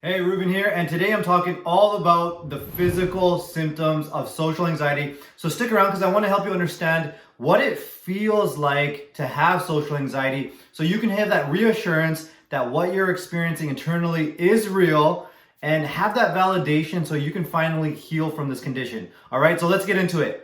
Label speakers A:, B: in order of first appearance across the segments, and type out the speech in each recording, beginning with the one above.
A: Hey, Rubin here, and today I'm talking all about the physical symptoms of social anxiety. So stick around because I want to help you understand what it feels like to have social anxiety so you can have that reassurance that what you're experiencing internally is real and have that validation so you can finally heal from this condition. All right, so let's get into it.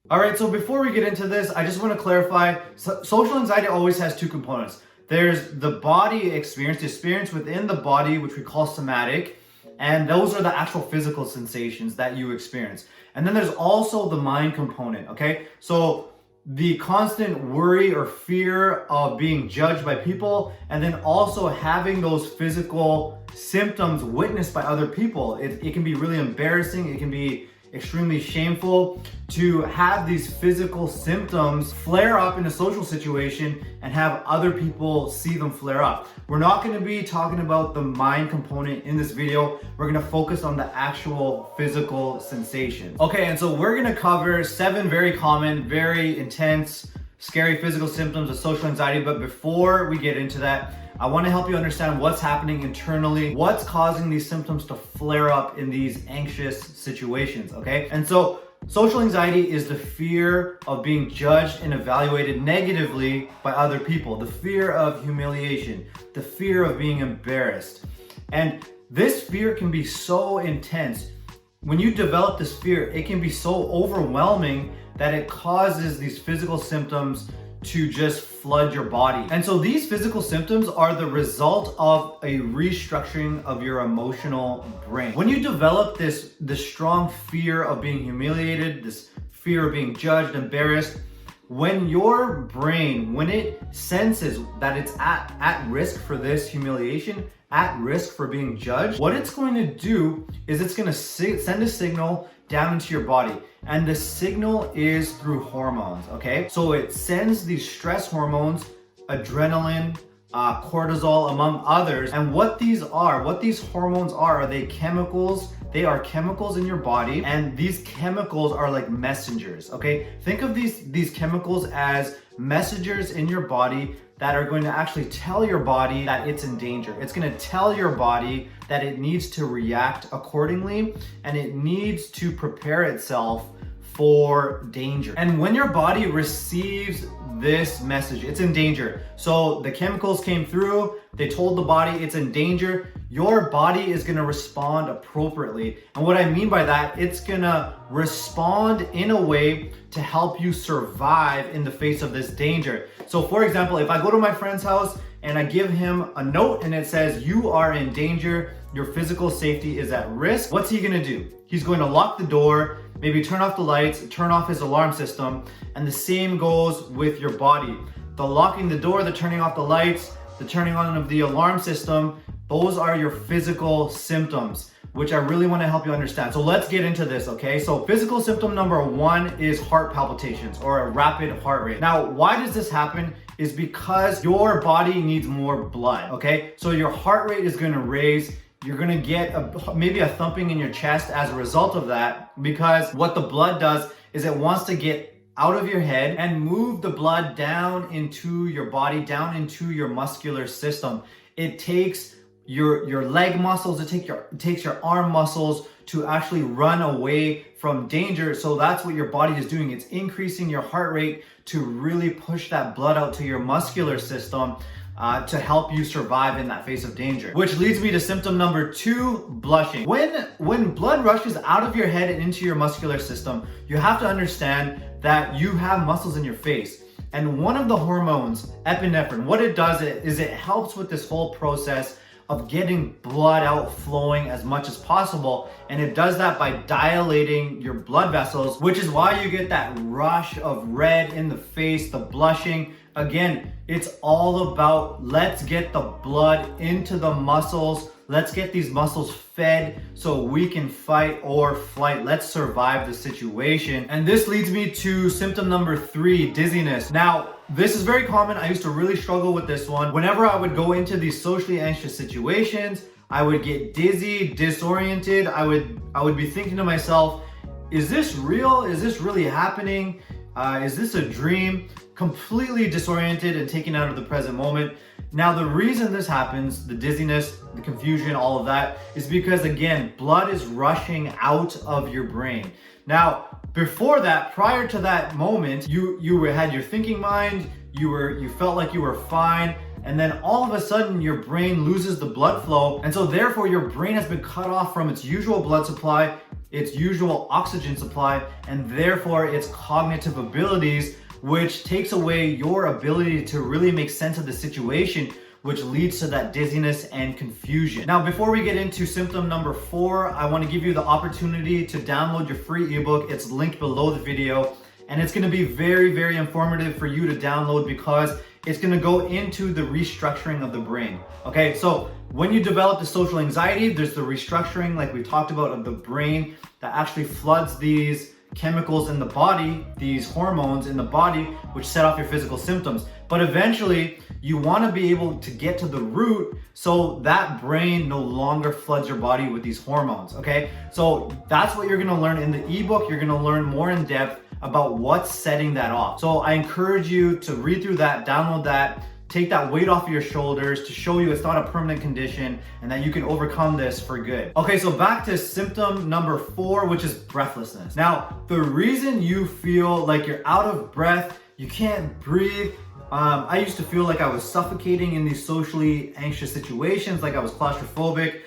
A: All right, so before we get into this, I just want to clarify, social anxiety always has two components. There's the body experience, the experience within the body, which we call somatic, and those are the actual physical sensations that you experience. And then there's also the mind component, okay? So the constant worry or fear of being judged by people, and then also having those physical symptoms witnessed by other people. It can be really embarrassing, it can be extremely shameful to have these physical symptoms flare up in a social situation and have other people see them flare up. We're not going to be talking about the mind component in this video. We're going to focus on the actual physical sensations. Okay, and so we're going to cover 7 very common, very intense, scary physical symptoms of social anxiety. But before we get into that, I want to help you understand what's happening internally, what's causing these symptoms to flare up in these anxious situations, okay? And so social anxiety is the fear of being judged and evaluated negatively by other people, the fear of humiliation, the fear of being embarrassed. And this fear can be so intense. When you develop this fear, it can be so overwhelming that it causes these physical symptoms to just flood your body. And so these physical symptoms are the result of a restructuring of your emotional brain. When you develop this strong fear of being humiliated, this fear of being judged, embarrassed, when your brain, when it senses that it's at risk for this humiliation, at risk for being judged, what it's going to do is it's going to send a signal down into your body. And the signal is through hormones, okay? So it sends these stress hormones, adrenaline, cortisol, among others. And what these hormones are they chemicals. They are chemicals in your body, and these chemicals are like messengers, okay? Think of these chemicals as messengers in your body that are going to actually tell your body that it's in danger. It's going to tell your body that it needs to react accordingly and it needs to prepare itself for danger. And when your body receives this message, it's in danger. So the chemicals came through, they told the body it's in danger. Your body is gonna respond appropriately. And what I mean by that, it's gonna respond in a way to help you survive in the face of this danger. So for example, if I go to my friend's house and I give him a note and it says, "You are in danger, your physical safety is at risk," what's he gonna do? He's going to lock the door, maybe turn off the lights, turn off his alarm system, and the same goes with your body. The locking the door, the turning off the lights, the turning on of the alarm system, those are your physical symptoms, which I really want to help you understand. So let's get into this, okay? So physical symptom number 1 is heart palpitations or a rapid heart rate. Now, why does this happen? Is because your body needs more blood, okay? So your heart rate is going to raise. You're gonna get maybe a thumping in your chest as a result of that, because what the blood does is it wants to get out of your head and move the blood down into your body, down into your muscular system. It takes your leg muscles, it takes your arm muscles to actually run away from danger. So that's what your body is doing. It's increasing your heart rate to really push that blood out to your muscular system to help you survive in that face of danger. Which leads me to symptom number 2, blushing. When blood rushes out of your head and into your muscular system, you have to understand that you have muscles in your face. And one of the hormones, epinephrine, what it does is it helps with this whole process of getting blood out flowing as much as possible. And it does that by dilating your blood vessels, which is why you get that rush of red in the face, the blushing. Again, it's all about let's get the blood into the muscles. Let's get these muscles fed so we can fight or flight. Let's survive the situation. And this leads me to symptom number 3, dizziness. Now, this is very common. I used to really struggle with this one. Whenever I would go into these socially anxious situations, I would get dizzy, disoriented. I would be thinking to myself, is this real? Is this really happening? Is this a dream? completely disoriented and taken out of the present moment. Now, the reason this happens, the dizziness, the confusion, all of that, is because, again, blood is rushing out of your brain. Now, before that, prior to that moment, you had your thinking mind, you felt like you were fine, and then all of a sudden your brain loses the blood flow, and so therefore your brain has been cut off from its usual blood supply, its usual oxygen supply, and therefore its cognitive abilities, which takes away your ability to really make sense of the situation, which leads to that dizziness and confusion. Now, before we get into symptom number 4, I want to give you the opportunity to download your free ebook. It's linked below the video, and it's going to be very, very informative for you to download because it's going to go into the restructuring of the brain. Okay, so when you develop the social anxiety, there's the restructuring, like we talked about, of the brain that actually floods these chemicals in the body, these hormones in the body, which set off your physical symptoms. But eventually, you want to be able to get to the root so that brain no longer floods your body with these hormones, okay? So that's what you're going to learn in the ebook. You're going to learn more in depth about what's setting that off. So I encourage you to read through that, download that, take that weight off of your shoulders to show you it's not a permanent condition and that you can overcome this for good. Okay, so back to symptom number 4, which is breathlessness. Now, the reason you feel like you're out of breath, you can't breathe, I used to feel like I was suffocating in these socially anxious situations, like I was claustrophobic.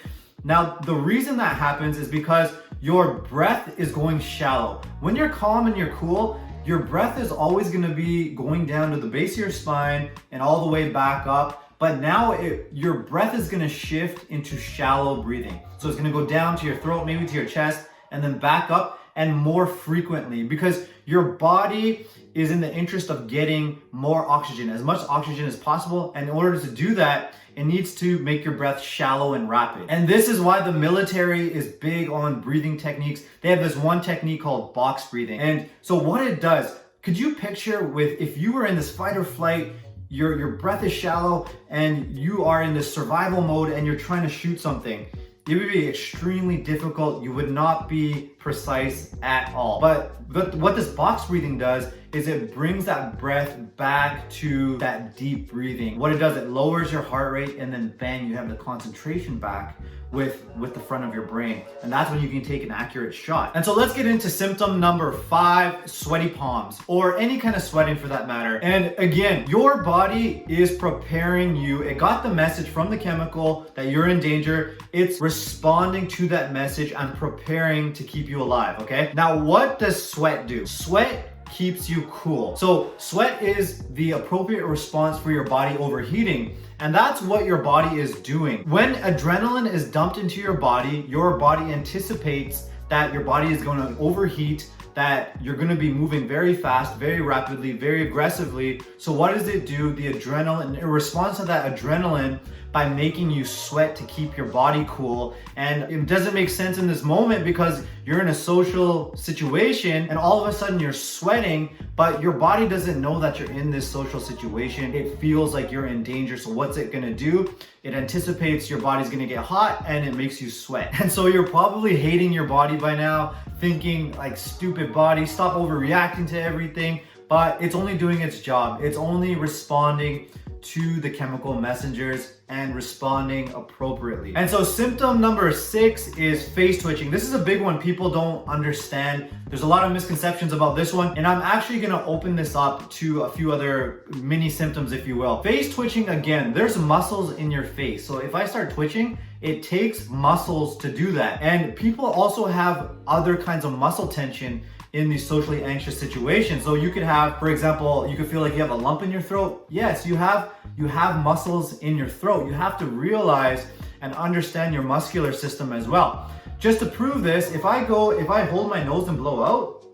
A: Now, the reason that happens is because your breath is going shallow. When you're calm and you're cool, your breath is always going to be going down to the base of your spine and all the way back up. But now your breath is going to shift into shallow breathing. So it's going to go down to your throat, maybe to your chest, and then back up, and more frequently, because your body is in the interest of getting more oxygen, as much oxygen as possible. And in order to do that, it needs to make your breath shallow and rapid. And this is why the military is big on breathing techniques. They have this one technique called box breathing. And so what it does, could you picture if you were in this fight or flight, your breath is shallow and you are in this survival mode and you're trying to shoot something. It would be extremely difficult. You would not be precise at all. But what this box breathing does is it brings that breath back to that deep breathing. What it does, it lowers your heart rate, and then bang, you have the concentration back with the front of your brain. And that's when you can take an accurate shot. And so let's get into symptom number 5, sweaty palms, or any kind of sweating for that matter. And again, your body is preparing you. It got the message from the chemical that you're in danger. It's responding to that message and preparing to keep you alive, okay? Now, what does sweat do? Sweat keeps you cool. So sweat is the appropriate response for your body overheating. And that's what your body is doing. When adrenaline is dumped into your body anticipates that your body is going to overheat, that you're going to be moving very fast, very rapidly, very aggressively. So what does it do? The adrenaline, in response to that adrenaline, by making you sweat to keep your body cool. And it doesn't make sense in this moment because you're in a social situation and all of a sudden you're sweating, but your body doesn't know that you're in this social situation. It feels like you're in danger. So what's it gonna do? It anticipates your body's gonna get hot and it makes you sweat. And so you're probably hating your body by now, thinking like, stupid body, stop overreacting to everything. But it's only doing its job. It's only responding to the chemical messengers and responding appropriately. And so symptom number 6 is face twitching. This is a big one people don't understand. There's a lot of misconceptions about this one, and I'm actually gonna open this up to a few other mini symptoms, if you will. Face twitching, again, there's muscles in your face. So if I start twitching, it takes muscles to do that. And people also have other kinds of muscle tension in these socially anxious situations. So you could have, for example, you could feel like you have a lump in your throat. Yes, you have muscles in your throat. You have to realize and understand your muscular system as well. Just to prove this, if I hold my nose and blow out,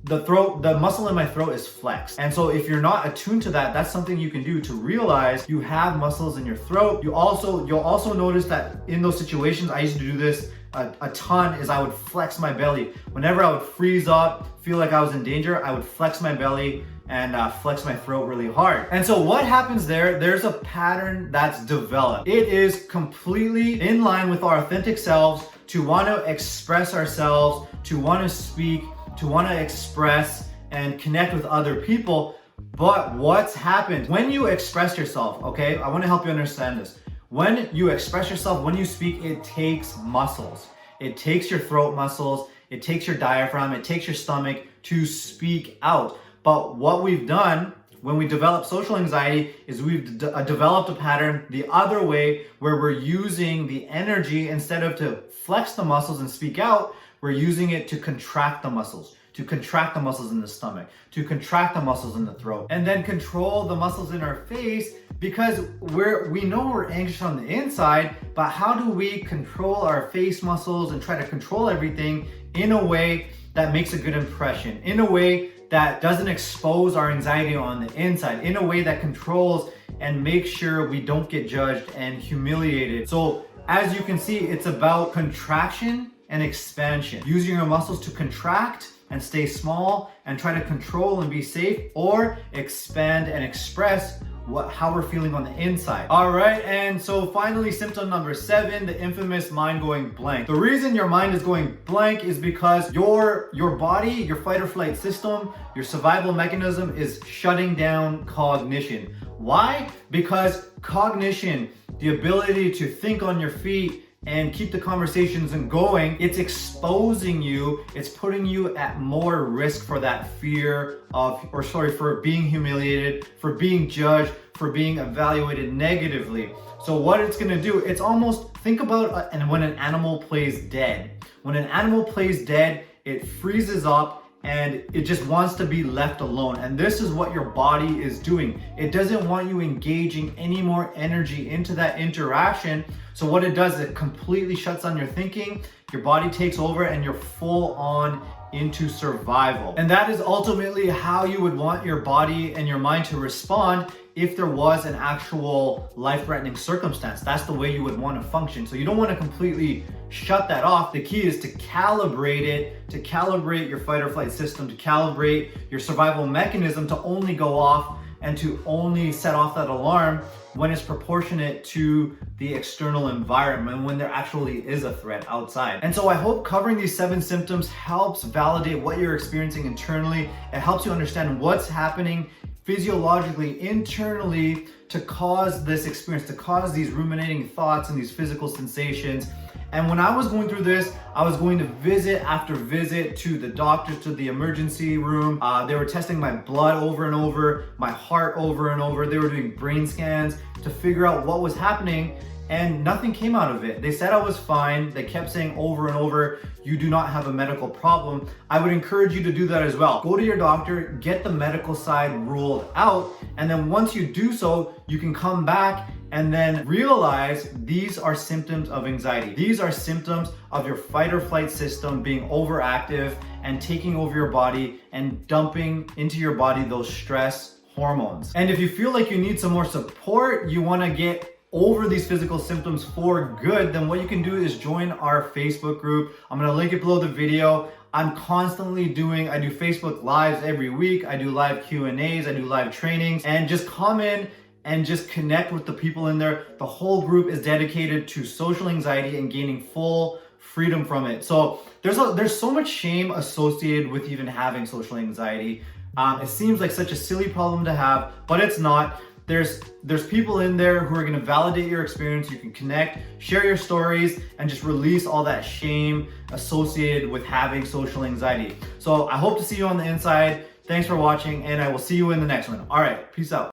A: the muscle in my throat is flexed. And so if you're not attuned to that, that's something you can do to realize you have muscles in your throat. You'll also notice that in those situations, I used to do this a ton, is I would flex my belly. Whenever I would freeze up, feel like I was in danger, I would flex my belly and flex my throat really hard. And so what happens there's a pattern that's developed. It is completely in line with our authentic selves to want to express ourselves, to want to speak, to want to express and connect with other people. But what's happened when you express yourself, okay? I want to help you understand this. When you express yourself, when you speak, it takes muscles. It takes your throat muscles, it takes your diaphragm, it takes your stomach to speak out. But what we've done when we develop social anxiety is we've developed a pattern the other way, where we're using the energy, instead of to flex the muscles and speak out, we're using it to contract the muscles. To contract the muscles in the stomach, to contract the muscles in the throat, and then control the muscles in our face, because we know we're anxious on the inside, but how do we control our face muscles and try to control everything in a way that makes a good impression, in a way that doesn't expose our anxiety on the inside, in a way that controls and makes sure we don't get judged and humiliated. So as you can see, it's about contraction and expansion, using your muscles to contract and stay small and try to control and be safe, or expand and express how we're feeling on the inside. All right, and so finally, symptom number 7, the infamous mind going blank. The reason your mind is going blank is because your body, your fight or flight system, your survival mechanism is shutting down cognition. Why? Because cognition, the ability to think on your feet and keep the conversations going, it's exposing you, it's putting you at more risk for that fear of, for being humiliated, for being judged, for being evaluated negatively. So what it's gonna do, it's almost, think about and when an animal plays dead. When an animal plays dead, it freezes up and it just wants to be left alone. And this is what your body is doing. It doesn't want you engaging any more energy into that interaction. So what it does, it completely shuts down your thinking, your body takes over, and you're full on into survival. And that is ultimately how you would want your body and your mind to respond if there was an actual life-threatening circumstance. That's the way you would want to function. So you don't want to completely shut that off. The key is to calibrate it, to calibrate your fight or flight system, to calibrate your survival mechanism to only go off and to only set off that alarm when it's proportionate to the external environment, when there actually is a threat outside. And so I hope covering these 7 symptoms helps validate what you're experiencing internally. It helps you understand what's happening physiologically, internally, to cause this experience, to cause these ruminating thoughts and these physical sensations. And when I was going through this, I was going to visit after visit to the doctor, to the emergency room. They were testing my blood over and over, my heart over and over. They were doing brain scans to figure out what was happening, and nothing came out of it. They said I was fine. They kept saying over and over, you do not have a medical problem. I would encourage you to do that as well. Go to your doctor, get the medical side ruled out, and then once you do so, you can come back and then realize these are symptoms of anxiety. These are symptoms of your fight or flight system being overactive and taking over your body and dumping into your body those stress hormones. And if you feel like you need some more support, you want to get over these physical symptoms for good, then what you can do is join our Facebook group. I'm going to link it below the video. I'm constantly I do Facebook lives every week. I do live Q&As, I do live trainings, and just come in and just connect with the people in there. The whole group is dedicated to social anxiety and gaining full freedom from it. So there's so much shame associated with even having social anxiety. It seems like such a silly problem to have, but it's not. There's people in there who are gonna validate your experience. You can connect, share your stories, and just release all that shame associated with having social anxiety. So I hope to see you on the inside. Thanks for watching, and I will see you in the next one. All right, peace out.